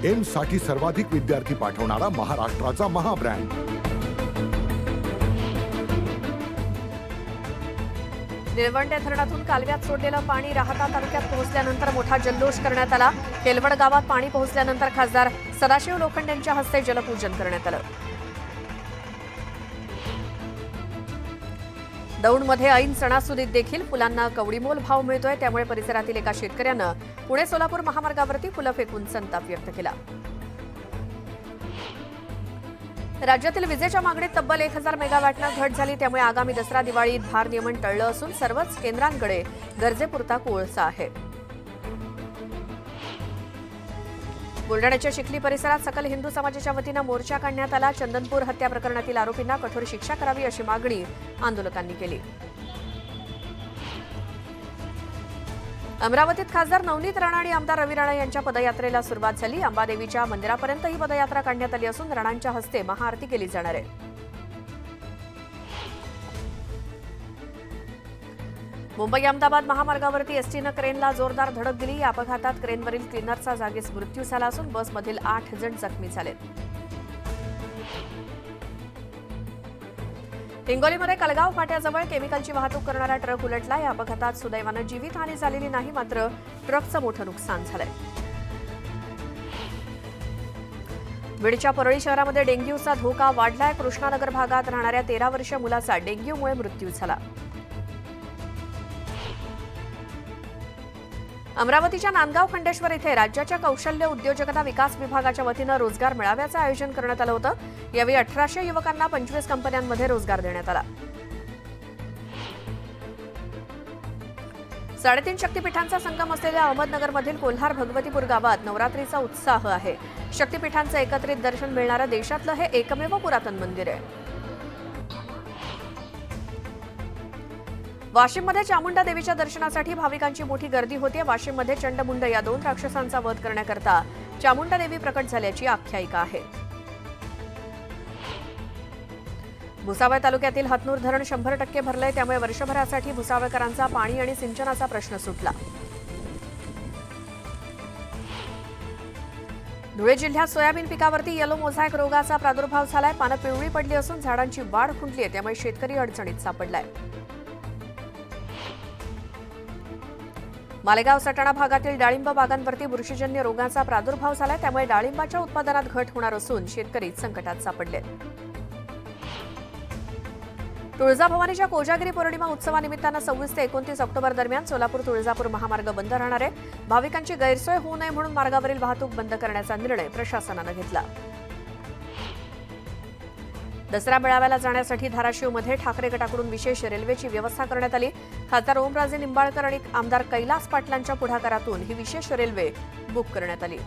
AIIMS साठी सर्वाधिक विद्यार्थी पाठवणारा महाराष्ट्राचा महाब्रँड। निळवंडे धरणातून कालव्यात सोडलेलं पाणी राहता तालुक्यात पोहोचल्यानंतर मोठा जल्लोष करण्यात आला। केलवड गावात पाणी पोहोचल्यानंतर खासदार सदाशिव लोखंडे यांच्या हस्ते जलपूजन करण्यात आलं। दौंडमध्ये ऐन सणासुदीत देखील फुलांना कवडीमोल भाव मिळतोय, त्यामुळे परिसरातील एका शेतकऱ्यानं पुणे सोलापूर महामार्गावरती फुलं फेकून संताप व्यक्त केला। राज्यातील विजेच्या मागणीत तब्बल 1000 मेगावॅटनं घट झाली, त्यामुळे आगामी दसरा दिवाळीत भार नियमन टळलं असून सर्वच केंद्रांकडे गरजेपुरता कोळसा आहे। बुलढाण्याच्या चिखली परिसरात सकल हिंदू समाजाच्या वतीनं मोर्चा काढण्यात आला। चंदनपूर हत्या प्रकरणातील आरोपींना कठोर शिक्षा करावी अशी मागणी आंदोलकांनी केली। अमरावतीत खासदार नवनीत राणा आणि आमदार रवी राणा यांच्या पदयात्रेला सुरुवात झाली। अंबादेवीच्या मंदिरापर्यंत ही पदयात्रा काढण्यात आली असून राणांच्या हस्ते महाआरती केली जाणार आहे। मुंबई अहमदाबाद महामार्गावरती एसटीनं क्रेनला जोरदार धडक दिली। या अपघातात क्रेनवरील क्लीनरचा जागीच मृत्यू झाला असून बसमधील 8 जण जखमी झालेत। हिंगोलीमध्ये कलगाव फाट्याजवळ केमिकलची वाहतूक करणारा ट्रक उलटला। या अपघातात सुदैवानं जीवितहानी झालेली नाही, मात्र ट्रकचं मोठं नुकसान झालंय। बीडच्या परळी शहरामध्ये डेंग्यूचा धोका वाढलाय। कृष्णानगर भागात राहणाऱ्या 13 वर्षीय मुलाचा डेंग्यूमुळे मृत्यू झाला। अमरावतीच्या नांदगाव खंडेश्वर इथे राज्याच्या कौशल्य उद्योजकता विकास विभागाच्या वतीनं रोजगार मेळाव्याचं आयोजन करण्यात आलं होतं। यावेळी 1800 युवकांना 25 कंपन्यांमध्ये रोजगार देण्यात आला। 3.5 शक्तिपीठांचा संगम असलेल्या अहमदनगरमधील कोल्हार भगवतीपूर गावात नवरात्रीचा उत्साह आहे। शक्तिपीठांचं एकत्रित दर्शन मिळणारं देशातलं हे एकमेव पुरातन मंदिर आहे। वाशिममध्ये चामुंडा देवीच्या दर्शनासाठी भाविकांची मोठी गर्दी होती। वाशिममध्ये चंडमुंड या 2 राक्षसांचा वध करण्याकरता चामुंडा देवी प्रकट झाल्याची आख्यायिका आहे। भुसावळ तालुक्यातील हतनूर धरण 100% भरलंय, त्यामुळे वर्षभरासाठी भुसावळकरांचा पाणी आणि सिंचनाचा प्रश्न सुटला। धुळे जिल्ह्यात सोयाबीन पिकावरती येलो मोझॅक रोगाचा प्रादुर्भाव झालाय। पानं पिवळी पडली असून झाडांची वाढ खुंटली आहे, त्यामुळे शेतकरी अडचणीत सापडलाय। मालेगाव सटाणा भागातील डाळिंब बागांवरती बुरशीजन्य रोगाचा प्रादुर्भाव झालाय, त्यामुळे डाळिंबाच्या उत्पादनात घट होणार असून शेतकरी संकटात सापडले। तुळजाभवानीच्या कोजागिरी पौर्णिमा उत्सवानिमित्तानं 26 ते 29 ऑक्टोबर दरम्यान सोलापूर तुळजापूर महामार्ग बंद राहणार आहे। भाविकांची गैरसोय होऊ नये म्हणून मार्गावरील वाहतूक बंद करण्याचा निर्णय प्रशासनानं घेतला। दसरा मेळाव्याला जाण्यासाठी धाराशिवमध्ये ठाकरे गटाकडून विशेष रेल्वेची व्यवस्था करण्यात आली। खासदार ओमराजे निंबाळकर आणि आमदार कैलास पाटलांच्या पुढाकारातून ही विशेष रेल्वे बुक करण्यात आली।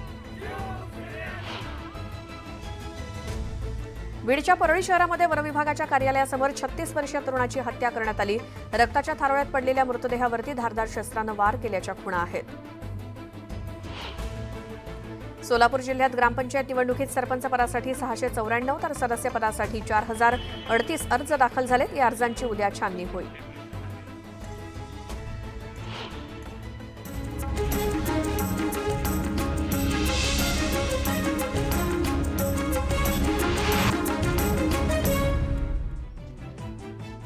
बीडच्या परळी शहरामध्ये वनविभागाच्या कार्यालयासमोर 36 वर्षीय तरुणाची हत्या करण्यात आली। रक्ताच्या थारोळ्यात पडलेल्या मृतदेहावरती धारदार शस्त्रानं वार केल्याच्या खुणा आहेत। सोलापूर जिल्ह्यात ग्रामपंचायत निवडणुकीत सरपंच पदासाठी 694 तर सदस्य पदासाठी 4038 अर्ज दाखल झालेत। या अर्जांची उद्या छाननी होईल।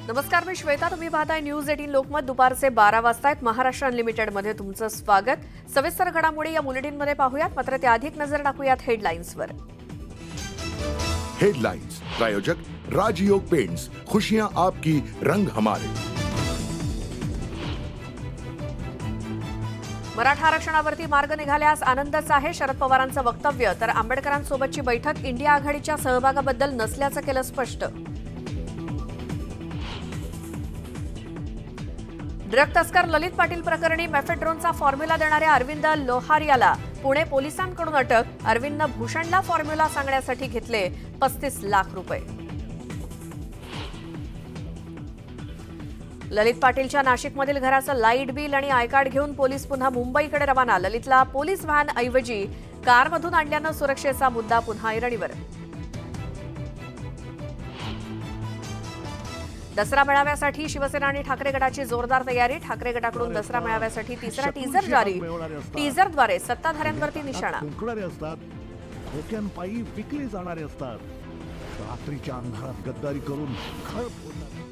नमस्कार, मी श्वेता, तुम्ही पाहताय न्यूज 18 लोकमत। दुपारचे 12 वाजता आहेत। महाराष्ट्र अनलिमिटेडमध्ये तुमचं स्वागत। सविस्तर घडामोडी या बुलेटिनमध्ये पाहूयात, मात्र त्या अधिक नजर टाकूयात हेडलाईन्सवर। हेडलाइंस प्रायोजक राजयोग पेंट्स, खुशियां आपकी, रंग हमारे। मराठा आरक्षणावरती मार्ग निघाल्यास आनंदच आहे, शरद पवारांचं वक्तव्य। तर आंबेडकरांसोबतची बैठक इंडिया आघाडीच्या सहभागाबद्दल नसल्याचं केलं स्पष्ट। ड्रग तस्कर ललित पाटील प्रकरणी मेफेड्रोनचा फॉर्म्युला देणाऱ्या अरविंद लोहारियाला पुणे पोलिसांकडून अटक। अरविंदनं भूषणला फॉर्म्युला सांगण्यासाठी घेतले 35 लाख रुपये। ललित पाटीलच्या नाशिकमधील घराचं लाईट बिल आणि आय कार्ड घेऊन पोलीस पुन्हा मुंबईकडे रवाना। ललितला पोलीस व्हॅन ऐवजी कारमधून आणल्यानं सुरक्षेचा मुद्दा पुन्हा ऐरणीवर। दसरा मेळाव्यासाठी शिवसेना आणि ठाकरे गटाची जोरदार तयारी। ठाकरे गटाकडून दसरा मेळाव्यासाठी तिसरा टीजर जारी। टीजरद्वारे सत्ताधाऱ्यांवरती निशाणा। धोक्यांपायी विकली जाणारे असतात. रात्रीच्या अंधारात गद्दारी करून घर फोडणारे.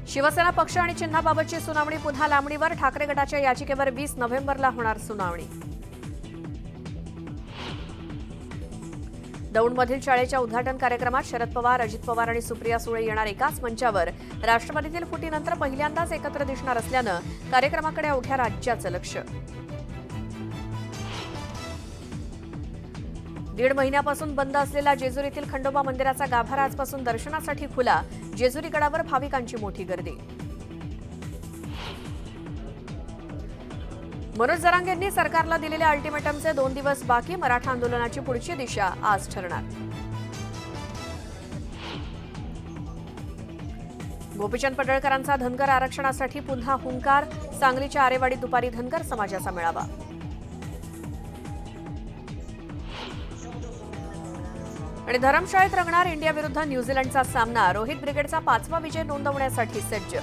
शिवसेना पक्ष आणि चिन्हाबाबतची सुनावणी पुन्हा लांबणीवर. ठाकरे गटाच्या याचिकेवर 20 नोव्हेंबरला होणार सुनावणी. दौंडमधील शाळेच्या उद्घाटन कार्यक्रमात शरद पवार, अजित पवार आणि सुप्रिया सुळे येणार एकाच मंचावर. राष्ट्रवादीतील फुटीनंतर पहिल्यांदाच एकत्र दिसणार असल्यानं कार्यक्रमाकडे अवघ्या राज्याचं लक्ष. 1.5 महिन्यापासून बंद असलेला जेजुरीतील खंडोबा मंदिराचा गाभारा आजपासून दर्शनासाठी खुला. जेजुरी गडावर भाविकांची मोठी गर्दी. मनोज जरांगेंनी सरकारला दिलेल्या अल्टिमेटमचे 2 दिवस बाकी. मराठा आंदोलनाची पुढची दिशा आज ठरणार. गोपीचंद पडळकरांचा धनगर आरक्षणासाठी पुन्हा हुंकार. सांगलीच्या आरेवाडीत दुपारी धनगर समाजाचा मेळावा. आणि धरमशाळेत रंगणार इंडिया विरुद्ध न्यूझीलंडचा सामना. रोहित ब्रिगेडचा 5वा विजय नोंदवण्यासाठी सज्ज.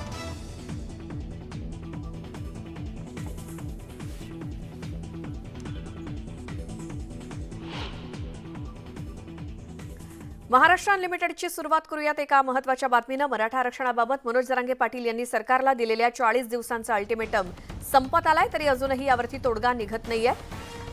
महाराष्ट्र अनलिमिटेडची सुरुवात करूयात एका महत्त्वाच्या बातमीनं. मराठा आरक्षणाबाबत मनोज जरांगे पाटील यांनी सरकारला दिलेल्या 40 दिवसांचा अल्टिमेटम संपत आलाय, तरी अजूनही यावरती तोडगा निघत नाहीये.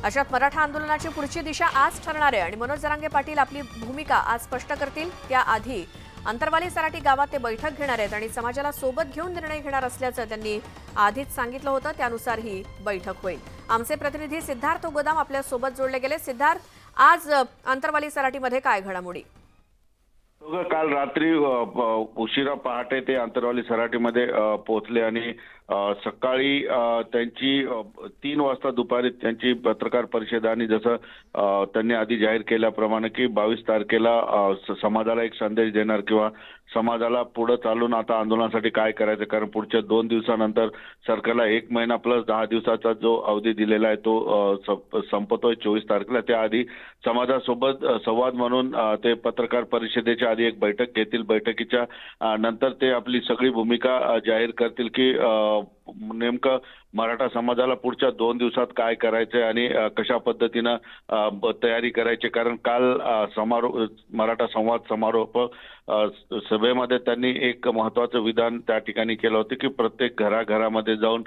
अशात मराठा आंदोलनाची पुढची दिशा आज ठरणार आहे आणि मनोज जरांगे पाटील आपली भूमिका आज स्पष्ट करतील. त्याआधी अंतरवाली सराटी गावात ते बैठक घेणार आहेत आणि समाजाला सोबत घेऊन निर्णय घेणार असल्याचं त्यांनी आधीच सांगितलं होतं. त्यानुसार ही बैठक होईल. आमचे प्रतिनिधी सिद्धार्थ गोदाम आपल्या सोबत जोडले गेले. सिद्धार्थ, आज अंतरवाली सराटीमध्ये काय घडामोडी? काल रात्री उशिरा पहाटे ते अंतरवाली सराटीमध्ये पोहोचले आणि सकाळी त्यांची 3 वाजता दुपारी त्यांची पत्रकार परिषद आणि जसं त्यांनी आधी जाहीर केल्याप्रमाणे की 22 तारखेला समाजाला एक संदेश देणार किंवा समाजाला पुढे चालून आता आंदोलनासाठी काय करायचं, कारण पुढच्या 2 दिवसानंतर सरकारला 1 महिना प्लस 10 दिवसाचा जो अवधी दिलेला आहे तो संपतोय 24 तारखेला. त्याआधी समाजासोबत संवाद म्हणून ते पत्रकार परिषदेच्या आधी एक बैठक घेतील. बैठकीच्या नंतर ते आपली सगळी भूमिका जाहीर करतील की नेमकं मराठा समाजाला पुढच्या 2 दिवसात काय करायचंय आणि कशा पद्धतीनं तयारी करायची. कारण काल मराठा संवाद समारोप सभेमध्ये त्यांनी एक महत्वाचं विधान त्या ठिकाणी केलं होतं की प्रत्येक घराघरामध्ये जाऊन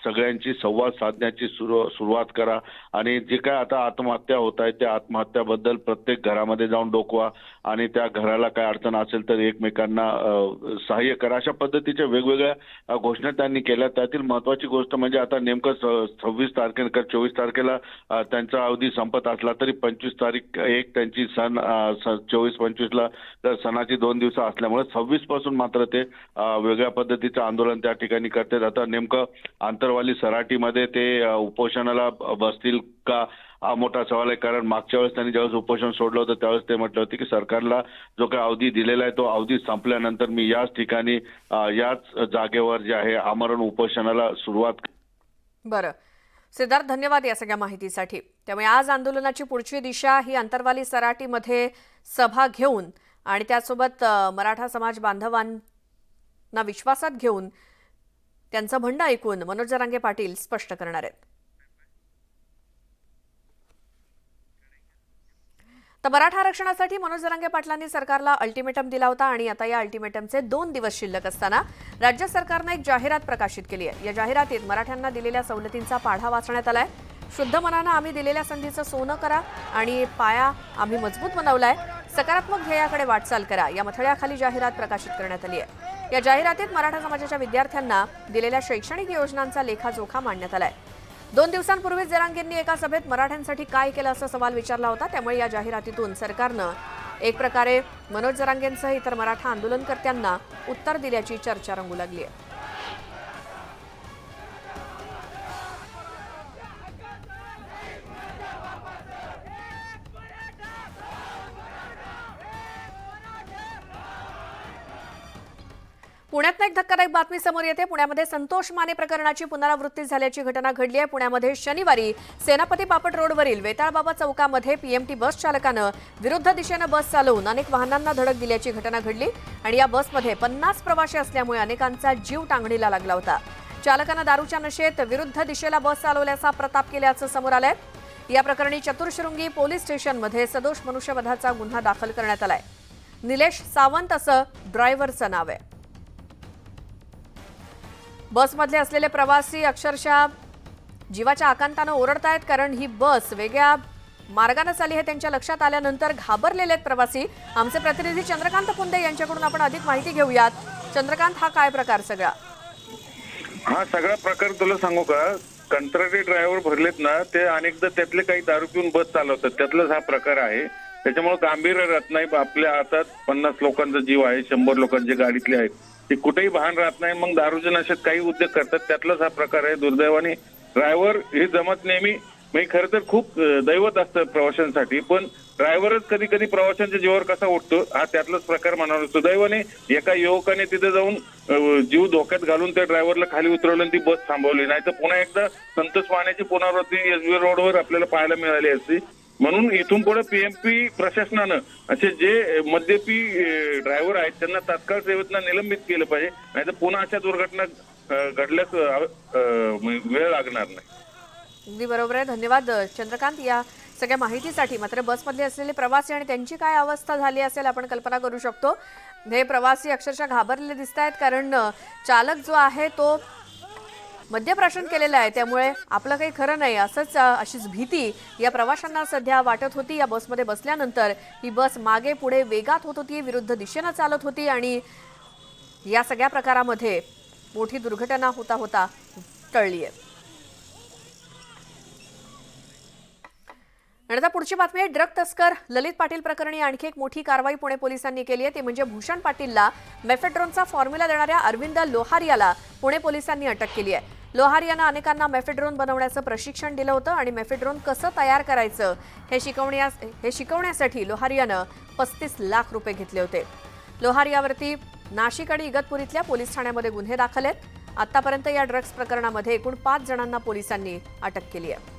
सगळ्यांची संवाद साधण्याची सुरुवात करा आणि जे काय आता आत्महत्या होत आहेत त्या आत्महत्याबद्दल प्रत्येक घरामध्ये जाऊन डोकवा आणि त्या घराला काय अडचण असेल तर एकमेकांना सहाय्य करा. अशा पद्धतीच्या वेगवेगळ्या घोषणा त्यांनी केल्या. त्यातील महत्वाची गोष्ट म्हणजे आता नेमकं 26 तारखेनंतर 24 तारखेला त्यांचा अवधी संपत असला तरी 25 तारीख एक त्यांची 24-25ला सणाची 2 दिवस असल्यामुळे 26 पासून मात्र ते वेगळ्या पद्धतीचं आंदोलन त्या ठिकाणी करतात. आता नेमकं आंतरवाली सराटीमध्ये ते उपोषणाला बसतील का हा मोठा सवाल आहे. कारण मागच्या वेळेस त्यांनी ज्यावेळेस उपोषण सोडलं होतं त्यावेळेस ते म्हटलं होतं की सरकारला जो काही अवधी दिलेला आहे तो अवधी संपल्यानंतर मी याच ठिकाणी याच जागेवर जे आहे आमरण उपोषणाला सुरुवात. बरं सिद्धार्थ, धन्यवाद या सगळ्या माहितीसाठी. त्यामुळे आज आंदोलनाची पुढची दिशा ही अंतरवाली सराटीमध्ये सभा घेऊन आणि त्यासोबत मराठा समाज बांधवांना विश्वासात घेऊन त्यांचं म्हणणं ऐकून मनोज जरांगे पाटील स्पष्ट करणार आहेत. तर मराठा आरक्षणासाठी मनोज जरांगे पाटलांनी सरकारला अल्टिमेटम दिला होता आणि आता या अल्टिमेटमचे 2 दिवस शिल्लक असताना राज्य सरकारनं एक जाहिरात प्रकाशित केली आहे. या जाहिरातीत मराठ्यांना दिलेल्या सवलतींचा पाढा वाचण्यात आलाय. शुद्ध मनानं आम्ही दिलेल्या संधीचं सोनं करा आणि पाया आम्ही मजबूत बनवलाय. सकारात्मक ध्येयाकडे वाटचाल करा या मथळ्याखाली जाहिरात प्रकाशित करण्यात आली आहे. या जाहिरातीत मराठा समाजाच्या विद्यार्थ्यांना दिलेल्या शैक्षणिक योजनांचा लेखाजोखा मांडण्यात आलाय. 2 दिवसांपूर्वी जरांगेंनी एका सभेत मराठ्यांसाठी काय केलं असा सवाल विचारला होता. त्यामुळे या जाहिरातीतून सरकारनं एक प्रकारे मनोज जरांगेंसह इतर मराठा आंदोलनकर्त्यांना उत्तर दिल्याची चर्चा रंगू लागली आहे. पुण्यात एक धक्कादायक बातमी समोर येते. पुण्यामध्ये संतोष माने प्रकरणाची पुनरावृत्ती झाल्याची घटना घडली आहे. पुण्यामध्ये शनिवारी सेनापती बापट रोडवरील वेताळबाबा चौकामध्ये पीएमटी बस चालकानं विरुद्ध दिशेनं बस चालवून अनेक वाहनांना धडक दिल्याची घटना घडली आणि या बसमध्ये 50 प्रवासी असल्यामुळे अनेकांचा जीव टांगणीला लागला होता. चालकानं दारूच्या नशेत विरुद्ध दिशेला बस चालवल्याचा प्रताप केल्याचं समोर आलंय. या प्रकरणी चतुर्शृंगी पोलीस स्टेशनमध्ये सदोष मनुष्यवधाचा गुन्हा दाखल करण्यात आलाय. निलेश सावंत असं ड्रायव्हरचं नाव आहे. बसमधले असलेले प्रवासी अक्षरशः जीवाच्या आकांतानं ओरडतायत, कारण ही बस वेगळ्या मार्गाने चालली हे त्यांच्या लक्षात आल्यानंतर घाबरलेले आहेत प्रवासी. आमचे प्रतिनिधी चंद्रकांत पुंदे यांच्याकडून आपण अधिक माहिती घेऊयात. चंद्रकांत, हा काय प्रकार सगळा? हा सगळा प्रकार तुला सांगू का, कंत्राटी ड्रायव्हर भरलेत ना, ते अनेकदा त्यातले काही दारू पिऊन बस चालवतात, त्यातलाच हा प्रकार आहे. त्याच्यामुळे गांभीर्य राहत नाही. आपल्या हातात 50 लोकांचा जीव आहे, 100 लोकांचे गाडीतले आहेत, ते कुठेही भान राहत नाही. मग दारूच्या नशेत काही उद्योग करतात, त्यातलाच हा प्रकार आहे. दुर्दैवाने ड्रायव्हर हे जमत नेहमी म्हणजे खरं तर खूप दैवत असतं प्रवाशांसाठी, पण ड्रायव्हरच कधी कधी प्रवाशांच्या जीवावर कसा उठतो हा त्यातलाच प्रकार म्हणावा. सुदैवाने एका युवकाने तिथे जाऊन जीव धोक्यात घालून त्या ड्रायव्हरला खाली उतरवलं आणि ती बस थांबवली. नाही तर पुन्हा एकदा संतोष मानेची पुनरावृत्ती एसबी रोडवर आपल्याला पाहायला मिळाली असती. म्हणून इथून पुढे पीएमपी प्रशासनानं असे जे मद्यपी ड्रायव्हर आहेत त्यांना तात्काळ सेवेतनं निलंबित केलं पाहिजे, नाहीतर पुन्हा अशा दुर्घटना घडल्यास वेळ लागणार नाही. अगदी बरोबर आहे. धन्यवाद चंद्रकांत या सगळ्या माहितीसाठी. मात्र बसमधले असलेले प्रवासी आणि त्यांची काय अवस्था झाली असेल आपण कल्पना करू शकतो. हे प्रवासी अक्षरशः घाबरलेले दिसत आहेत, कारण चालक जो आहे तो मद्यप्राशन केलेला आहे, त्यामुळे आपलं काही खरं नाही अशीच भीती या प्रवाशांना सध्या वाटत होती. या बसमध्ये बसल्यानंतर ही बस मागे पुढे वेगात होत होती, विरुद्ध दिशेनं चालत होती आणि या सगळ्या प्रकारामध्ये मोठी दुर्घटना होता होता टळली आहे. आणि आता पुढची बातमी आहे. ड्रग तस्कर ललित पाटील प्रकरणी आणखी एक मोठी कारवाई पुणे पोलिसांनी केली आहे. ती म्हणजे भूषण पाटीलला मेफेड्रोनचा फॉर्म्युला देणाऱ्या अरविंद लोहारियाला पुणे पोलिसांनी अटक केली आहे. लोहारियानं अनेकांना मेफेड्रोन बनवण्याचं प्रशिक्षण दिलं होतं आणि मेफेड्रोन कसं तयार करायचं हे शिकवण्यासाठी लोहारियानं 35 लाख रुपये घेतले होते. लोहारियावरती नाशिक आणि इगतपुरीतल्या पोलीस ठाण्यामध्ये गुन्हे दाखल आहेत. आतापर्यंत या ड्रग्ज प्रकरणामध्ये एकूण 5 जणांना पोलिसांनी अटक केली आहे.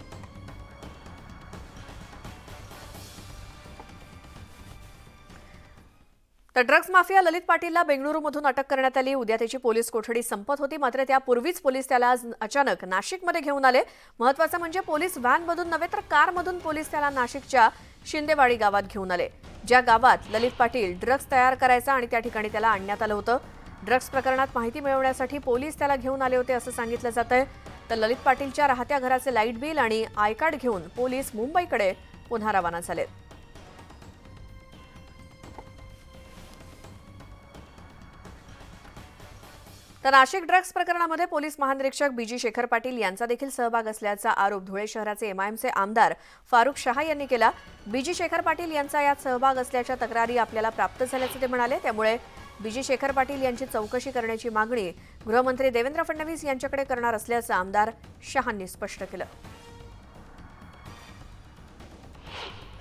तर ड्रग्ज माफिया ललित पाटीलला बेंगळुरूमधून अटक करण्यात आली. उद्या त्याची पोलीस कोठडी संपत होती, मात्र त्यापूर्वीच पोलीस त्याला आज अचानक नाशिकमध्ये घेऊन आले. महत्त्वाचं म्हणजे पोलीस व्हॅनमधून नव्हे तर कारमधून पोलीस त्याला नाशिकच्या शिंदेवाडी गावात घेऊन आले, ज्या गावात ललित पाटील ड्रग्ज तयार करायचा आणि त्या ठिकाणी त्याला आणण्यात आलं होतं. ड्रग्ज प्रकरणात माहिती मिळवण्यासाठी पोलीस त्याला घेऊन आले होते असं सांगितलं जातंय. तर ललित पाटीलच्या राहत्या घराचे लाईट बिल आणि आय कार्ड घेऊन पोलीस मुंबईकडे पुन्हा रवाना झालेत. तर नाशिक ड्रग्ज प्रकरणामध्ये पोलीस महानिरीक्षक बीजी शेखर पाटील यांचा देखील सहभाग असल्याचा आरोप धुळे शहराचे एमआयएमचे आमदार फारुख शहा यांनी केला. बीजी शेखर पाटील यांचा यात सहभाग असल्याच्या तक्रारी आपल्याला प्राप्त झाल्याचे ते म्हणाले. त्यामुळे बीजी शेखर पाटील यांची चौकशी करण्याची मागणी गृहमंत्री देवेंद्र फडणवीस यांच्याकडे करणार असल्याचं आमदार शहांनी स्पष्ट केलं.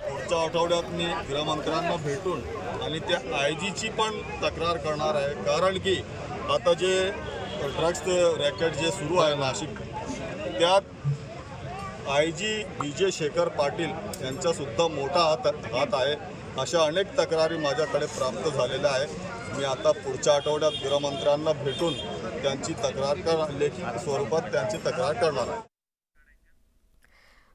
पुढच्या आठवड्यात मी गृहमंत्र्यांना भेटून आणि त्या आयजीची पण तक्रार करणार आहे, कारण की आता जे ड्रग्ज रॅकेट जे सुरू आहे नाशिक, त्यात आयजी बीजे शेखर पाटील यांचासुद्धा मोठा हात आहे. अशा अनेक तक्रारी माझ्याकडे प्राप्त झालेल्या आहेत. मी आता पुढच्या आठवड्यात गृहमंत्र्यांना भेटून त्यांची तक्रार लेखी स्वरूपात त्यांची तक्रार करणार आहे.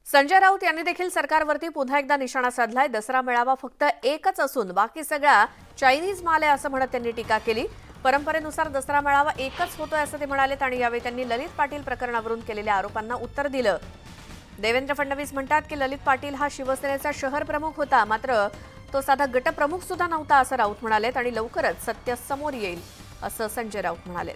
संजय राऊत यांनी देखील सरकारवरती पुन्हा एकदा निशाणा साधलाय. दसरा मेळावा फक्त एकच असून बाकी सगळा चायनीज माल आहे असं म्हणत त्यांनी टीका केली. परंपरेनुसार दसरा मेळावा एकच होतोय असं ते म्हणालेत आणि यावेळी त्यांनी ललित पाटील प्रकरणावरून केलेल्या आरोपांना उत्तर दिलं. देवेंद्र फडणवीस म्हणतात की ललित पाटील हा शिवसेनेचा शहर प्रमुख होता, मात्र तो साधा गटप्रमुख सुद्धा नव्हता असं राऊत म्हणालेत आणि लवकरच सत्य समोर येईल असं संजय राऊत म्हणाले.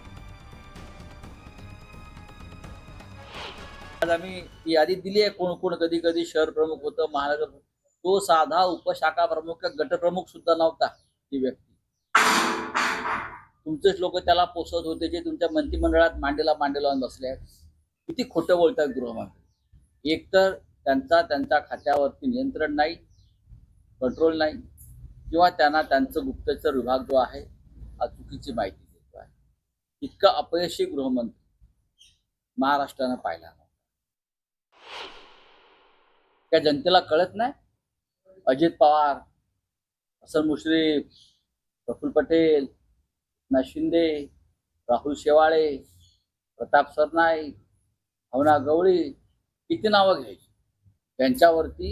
आज आम्ही यादी दिली आहे कोण कोण कधी कधी शहर प्रमुख होतं, महानगर, तो साधा उपशाखा प्रमुख गटप्रमुख सुद्धा नव्हता. ती व्यक्ती तुमचेच लोक त्याला पोसत होते, जे तुमच्या मंत्रिमंडळात मांडीला लावून बसले आहेत. किती खोटं बोलतात गृहमंत्री. एकतर त्यांच्या खात्यावरती नियंत्रण नाही, कंट्रोल नाही, किंवा त्यांना त्यांचं गुप्तचर विभाग जो आहे हा चुकीची माहिती देतो आहे. इतका अपयशी गृहमंत्री महाराष्ट्रानं पाहिला नव्हता. त्या जनतेला कळत नाही. अजित पवार, हसन मुश्रीफ, प्रफुल्ल पटेल, एकनाथ शिंदे, राहुल शेवाळे, प्रताप सरनाईक, भावना गवळी, किती नावं घ्यायची. त्यांच्यावरती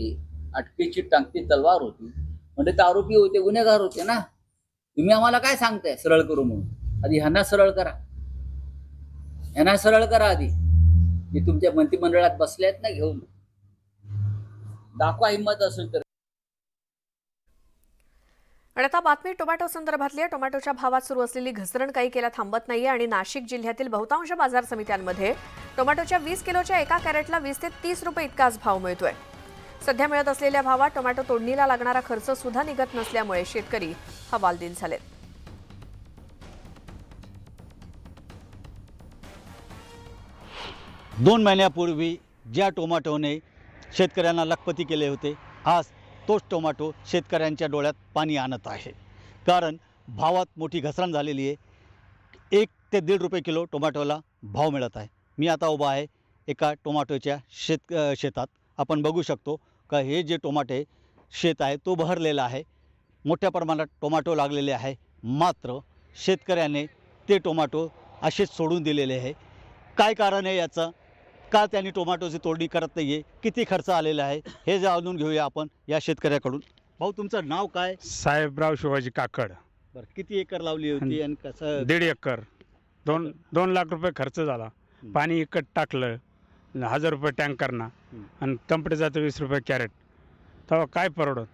अटकेची टांगती तलवार होती. म्हणजे ते आरोपी होते, गुन्हेगार होते ना. तुम्ही आम्हाला काय सांगताय सरळ करू म्हणून? आधी ह्यांना सरळ करा, ह्यांना सरळ करा आधी. जे तुमच्या मंत्रिमंडळात बसले आहेत ना घेऊन, दाखवा हिंमत असेल तर. आणि आता बातमी टोमॅटो संदर्भातली आहे. टोमॅटोच्या भावात सुरू असलेली घसरण काही केल्या थांबत नाहीये आणि नाशिक जिल्ह्यातील बहुतांश बाजार समित्यांमध्ये टोमॅटोच्या 20 किलोच्या एका कॅरेटला 20 ते 30 रुपये इतकाच भाव मिळतोय. सध्या मिळत असलेल्या भावात टोमॅटो तोडणीला लागणारा खर्च सुद्धा निघत नसल्यामुळे शेतकरी हवालदिल झालेत. दोन महिन्यापूर्वी ज्या टोमॅटोने शेतकऱ्यांना लखपती केले होते, आज तोच टोमॅटो शेतकऱ्यांच्या डोळ्यात पाणी आणत आहे. कारण भावात मोठी घसरण झालेली आहे. 1 ते 1.5 रुपये किलो टोमॅटोला भाव मिळत आहे. मी आता उभा आहे एका टोमॅटोच्या शेतात. आपण बघू शकतो का हे जे टोमॅटे शेत आहे तो बहरलेला आहे. मोठ्या प्रमाणात टोमॅटो लागलेले आहे. मात्र शेतकऱ्याने ते टोमॅटो असेच सोडून दिलेले आहे. काय कारण आहे याचं? का त्यांनी टोमॅटोची तोडणी करत नाही आहे? किती खर्च आलेला आहे हे जाणून घेऊया आपण या शेतकऱ्याकडून. भाऊ, तुमचं नाव काय? साहेबराव शिवाजी काकड. बरं, किती एकर लावली होती आणि कसं? 1.5 एकर. 2 लाख रुपये खर्च झाला. पाणी इकट टाकलं, 1000 रुपये टँकरना, आणि टमाटे जातं 20 रुपये कॅरेट. तेव्हा काय परवडत?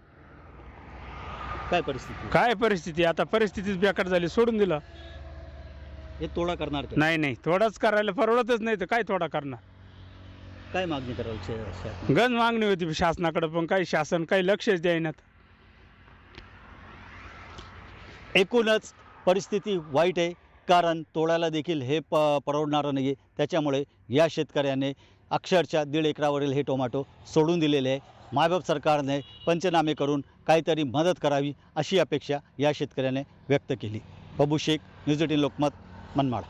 काय परिस्थिती? आता परिस्थितीच बेकार झाली, सोडून दिला. हे तोडा करणार का? नाही, थोडाच करायला परवडतच नाही तर काय थोडा करणार? काय मागणी करायची? गंज मागणी होती शासनाकडे, पण काही शासन काही लक्षच द्यायनात. एकूणच परिस्थिती वाईट आहे. कारण तोडायला देखील हे परवडणारं नाही आहे. त्याच्यामुळे या शेतकऱ्याने अक्षरशः 1.5 एकरावरील हे टोमॅटो सोडून दिलेले आहे. मायबाप सरकारने पंचनामे करून काहीतरी मदत करावी अशी अपेक्षा या शेतकऱ्याने व्यक्त केली. बाबू शेख, न्यूज 18 लोकमत, मनमाड.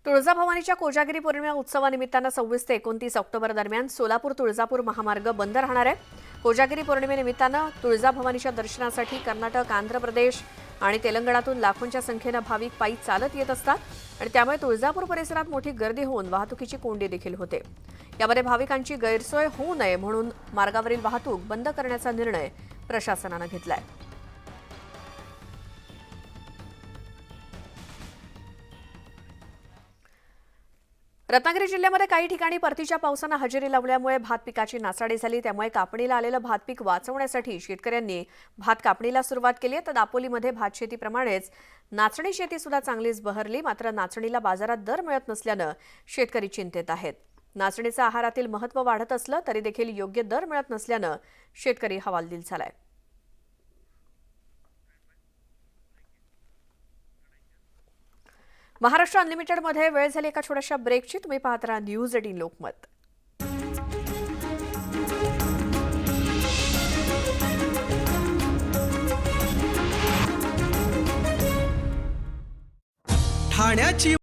तुळजाभवानीच्या कोजागिरी पौर्णिमा उत्सवानिमित्तानं 26 ते 29 ऑक्टोबर दरम्यान सोलापूर तुळजापूर महामार्ग बंद राहणार आहे. कोजागिरी पौर्णिमेनिमित्तानं तुळजाभवानीच्या दर्शनासाठी कर्नाटक, आंध्र प्रदेश आणि तेलंगणातून लाखोंच्या संख्येनं भाविक पायी चालत येत असतात आणि त्यामुळे तुळजापूर परिसरात मोठी गर्दी होऊन वाहतुकीची कोंडी देखील होते. यामध्ये भाविकांची गैरसोय होऊ नये म्हणून मार्गावरील वाहतूक बंद करण्याचा निर्णय प्रशासनानं घेतलाय. रत्नागिरी जिल्ह्यामध्ये काही ठिकाणी परतीच्या पावसानं हजेरी लावल्यामुळे भात पिकाची नासाडी झाली. त्यामुळे कापणीला आलेलं भात पीक वाचवण्यासाठी शेतकऱ्यांनी भात कापणीला सुरुवात केली आहे. तर दापोलीमध्ये भात शेतीप्रमाणेच नाचणी शेती सुद्धा चांगलीच बहरली. मात्र नाचणीला बाजारात दर मिळत नसल्यानं शेतकरी चिंतेत आहेत. नाचणीचं आहारातील महत्त्व वाढत असलं तरी देखील योग्य दर मिळत नसल्यानं शेतकरी हवालदिल झालाय. महाराष्ट्र अनलिमिटेडमध्ये वेळ झाली एका छोट्याशा ब्रेकची. तुम्ही पाहत राहा न्यूज 18 लोकमत. ठाण्याची